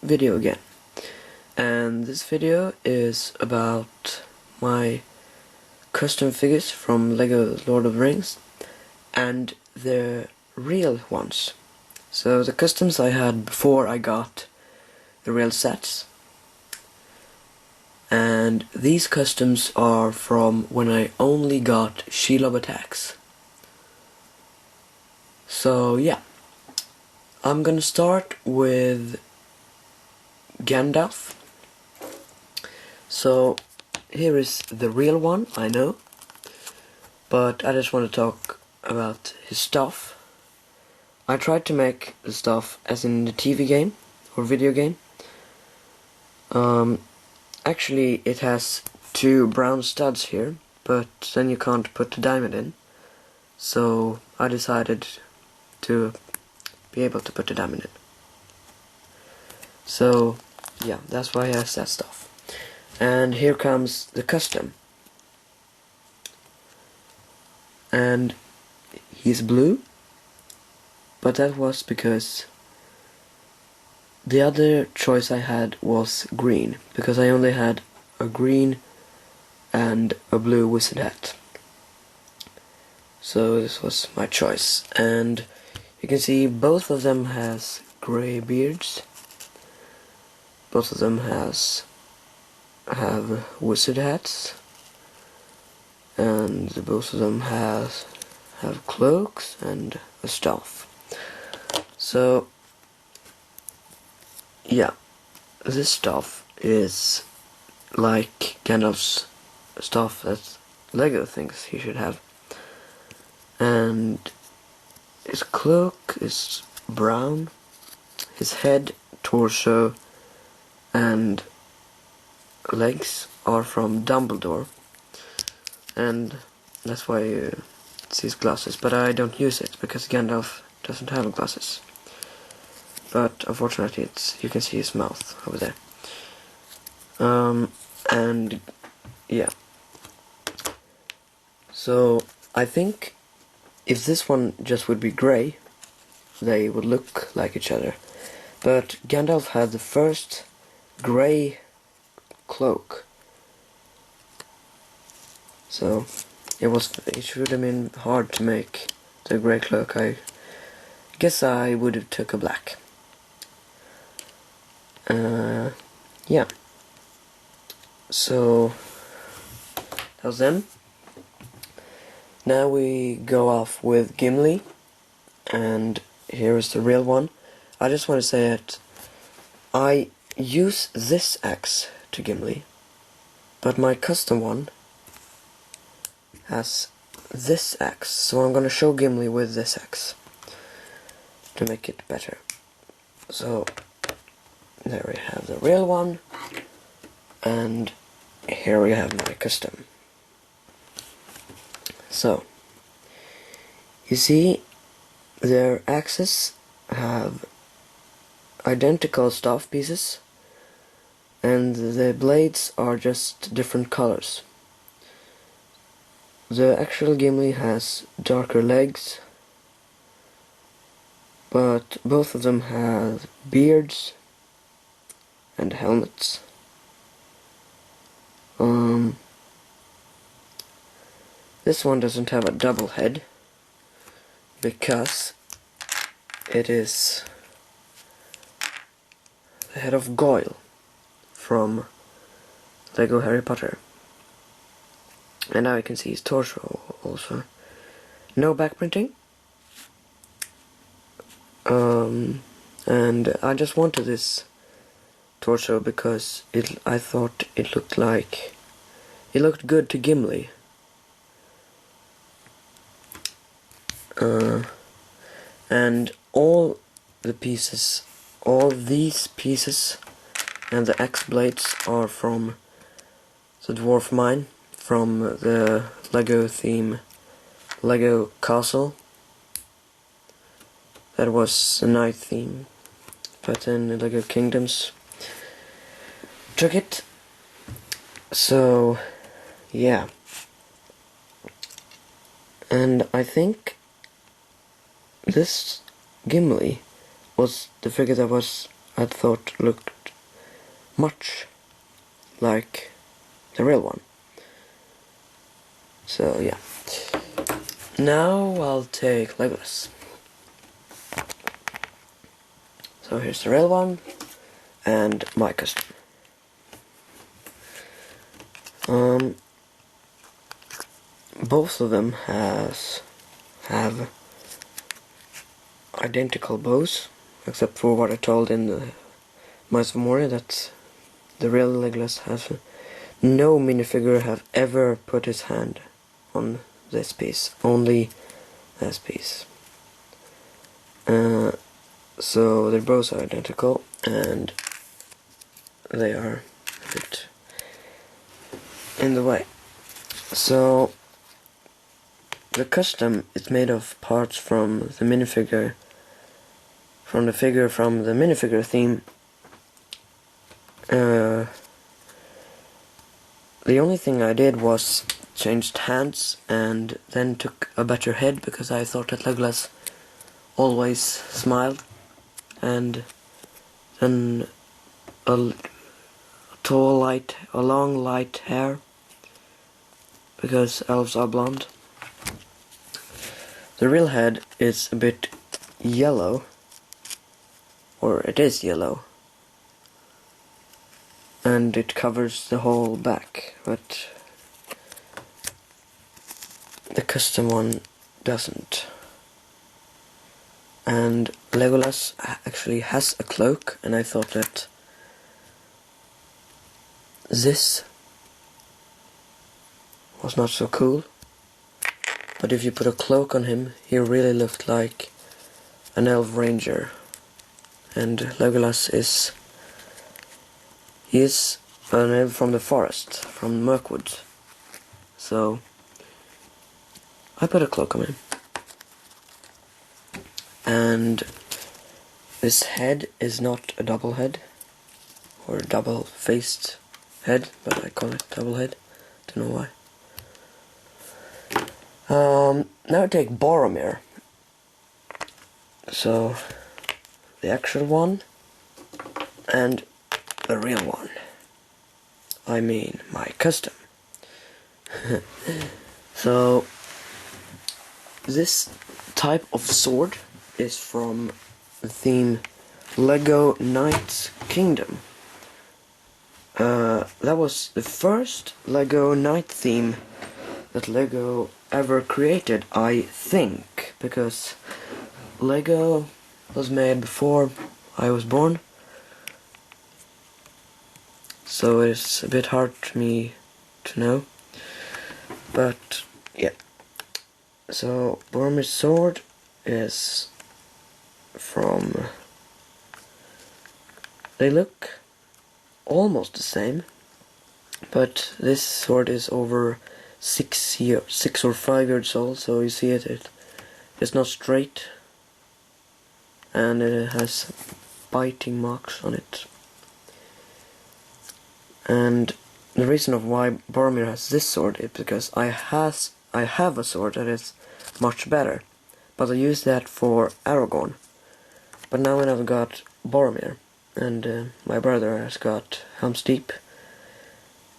video again, and this video is about my custom figures from LEGO Lord of the Rings and the real ones. So the customs I had before I got the real sets, and these customs are from when I only got Shelob attacks. So yeah, I'm gonna start with Gandalf. So here is the real one, I know, but I just want to talk about his stuff. I tried to make the stuff as in the TV game or video game. Actually it has two brown studs here, but then you can't put the diamond in, so I decided to be able to put the diamond in. So yeah, that's why he has that stuff. And here comes the custom. And he's blue, but that was because the other choice I had was green, because I only had a green and a blue wizard hat. So this was my choice, and you can see both of them has grey beards. Both of them have wizard hats, and both of them have cloaks and a staff. So yeah, this stuff is like Gandalf's stuff that LEGO thinks he should have, and his cloak is brown, his head, torso and legs are from Dumbledore, and that's why you see his glasses, but I don't use it because Gandalf doesn't have glasses. But unfortunately you can see his mouth over there. And yeah, so I think if this one just would be grey, they would look like each other, but Gandalf had the first grey cloak, so it should have been hard to make the grey cloak. I guess I would have took a black. Yeah, so that was them. Now we go off with Gimli, and here is the real one. I just want to say that I use this axe to Gimli, but my custom one has this axe, so I'm gonna show Gimli with this axe to make it better. So there we have the real one, and here we have my custom. So you see their axes have identical staff pieces, and the blades are just different colors. The actual Gimli has darker legs, but both of them have beards and helmets. This one doesn't have a double head because it is the head of Goyle from LEGO Harry Potter. And now you can see his torso also. No back printing. And I just wanted this torso because I thought it looked good to Gimli. And all these pieces and the axe blades are from the dwarf mine, from the LEGO theme LEGO Castle. That was the night theme, but then the LEGO Kingdoms took it. So yeah, and I think this Gimli was the figure that I thought looked much like the real one. So yeah. Now I'll take Legolas. So here's the real one and my custom. Both of them have identical bows, except for what I told in the Mice of Moria, that the real Legolas has no minifigure have ever put his hand on this piece, only this piece. So their bows are identical, and they are a bit in the way. So the custom is made of parts from the minifigure, from the minifigure theme. The only thing I did was changed hands and then took a better head, because I thought that Legolas always smiled, and then a long light hair, because elves are blonde. The real head is a bit yellow, or it is yellow, and it covers the whole back, but the custom one doesn't. And Legolas actually has a cloak, and I thought that this was not so cool. But if you put a cloak on him, he really looked like an elf ranger. And Legolas is an elf from the forest, from Mirkwood. So I put a cloak on him. And this head is not a double head, or a double-faced head, but I call it double head. Don't know why. Now I take Boromir. So the actual one and the real one. I mean my custom. So this type of sword is from the theme Lego Knights Kingdom. That was the first Lego Knight theme that Lego ever created, I think, because Lego was made before I was born, so it's a bit hard for me to know, but yeah. So Boromir's sword is from, they look almost the same, but this sword is over 6 or 5 years old, so you see it's not straight, and it has biting marks on it. And the reason of why Boromir has this sword is because I have a sword that is much better, but I use that for Aragorn. But now when I've got Boromir, and my brother has got Helm's Deep,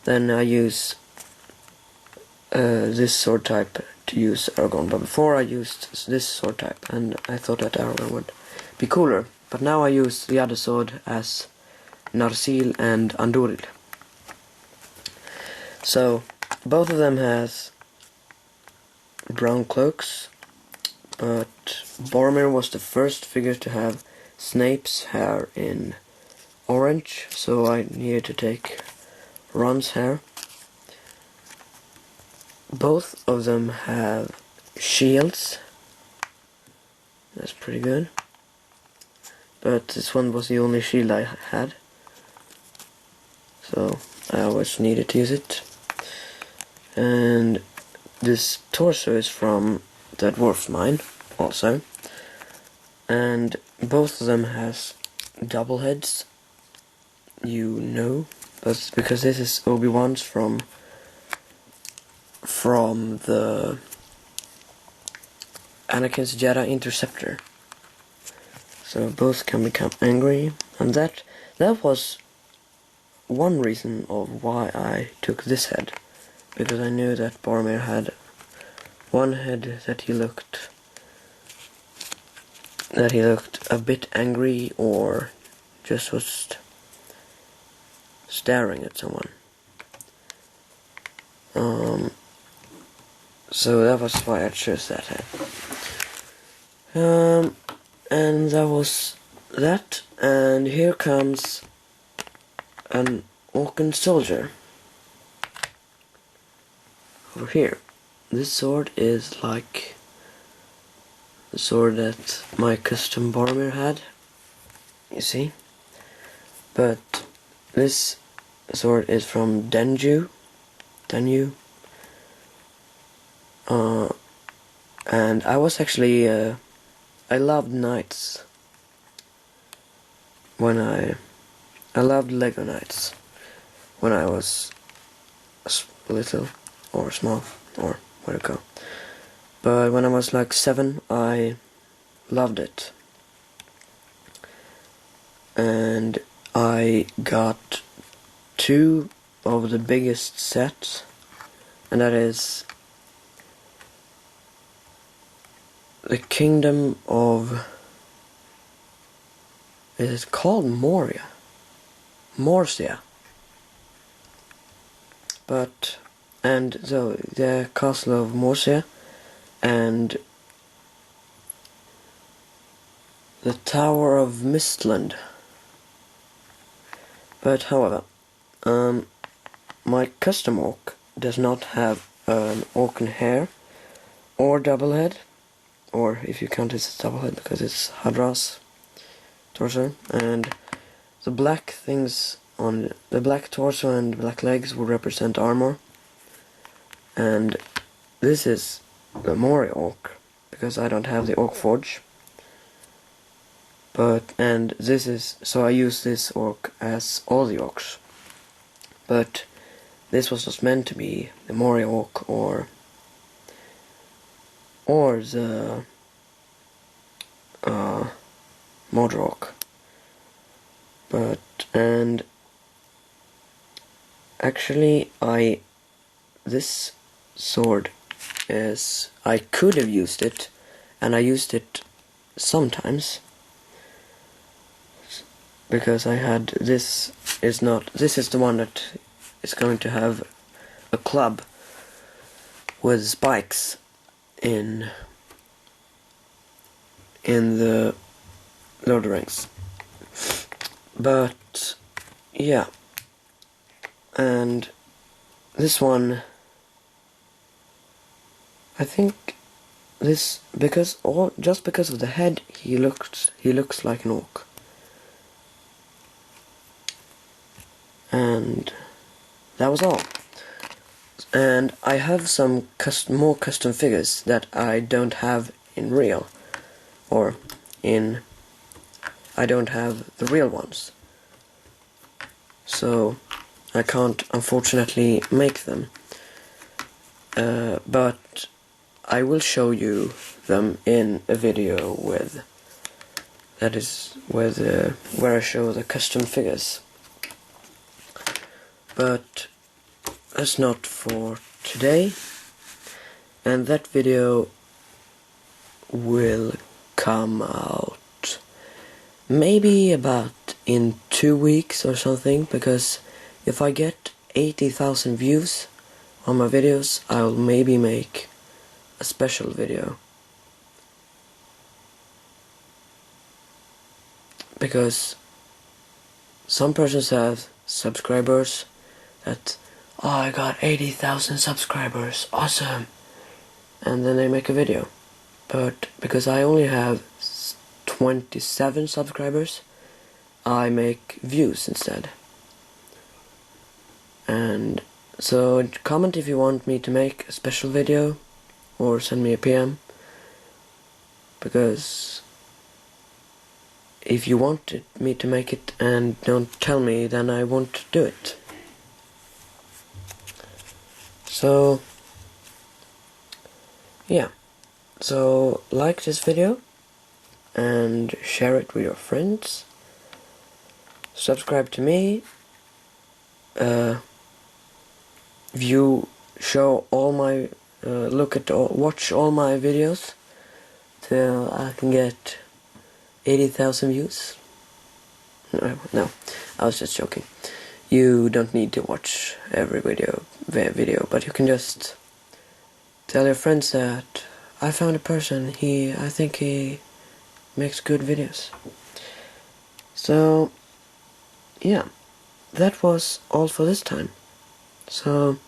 then I use this sword type to use Aragorn. But before I used this sword type, and I thought that Aragorn would be cooler. But now I use the other sword as Narsil and Anduril. So both of them has brown cloaks, but Boromir was the first figure to have Snape's hair in orange, so I needed to take Ron's hair. Both of them have shields. That's pretty good. But this one was the only shield I had, so I always needed to use it. And this torso is from the dwarf mine also. And both of them has double heads. You know, but because this is Obi-Wan's from the Anakin's Jedi Interceptor. So both can become angry, And that was one reason of why I took this head, because I knew that Boromir had one head that he looked a bit angry, or just was staring at someone. So that was why I chose that head. And that was that, and here comes an Orcan soldier. Over here. This sword is like the sword that my custom Boromir had, you see. But this sword is from Denju. And I was actually, I loved knights. I loved Lego knights when I was little, or small, or where to go. But when I was like 7, I loved it. And I got 2 of the biggest sets, and that is the Kingdom of... Is it called Moria? Morcia. But, and so the Castle of Morcia and the Tower of Mistland. But however, my custom orc does not have an Orcan hair or double head, or if you count it as double head because it's Hadras torso, and the black things on the black torso and black legs will represent armor. And this is the Moria orc, because I don't have the orc forge. And this is, so I use this orc as all the orcs. But this was just meant to be the Moria orc or the Mordor orc. And actually this sword is, I could have used it, and I used it sometimes, because I had, this is the one that is going to have a club with spikes in the Lord of the Rings. But yeah, and this one, I think this, just because of the head, he looks like an orc. And that was all. And I have some more custom figures that I don't have in real, I don't have the real ones. So I can't unfortunately make them. But I will show you them in a video where I show the custom figures. But that's not for today, and that video will come out maybe about in 2 weeks or something, because if I get 80,000 views on my videos, I'll maybe make a special video. Because some persons have subscribers that, oh, I got 80,000 subscribers, awesome, and then they make a video. But because I only have 27 subscribers, I make views instead. And so comment if you want me to make a special video, or send me a PM, because if you want me to make it and don't tell me, then I won't do it. So yeah, so like this video and share it with your friends, subscribe to me, view, show all my, watch all my videos till I can get 80,000 views. No, I was just joking. You don't need to watch every video, but you can just tell your friends that I found a person, I think he makes good videos. So, yeah, that was all for this time. So,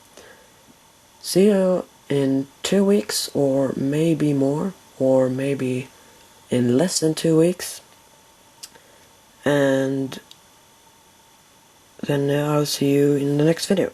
see you in 2 weeks, or maybe more, or maybe in less than 2 weeks. And then I'll see you in the next video.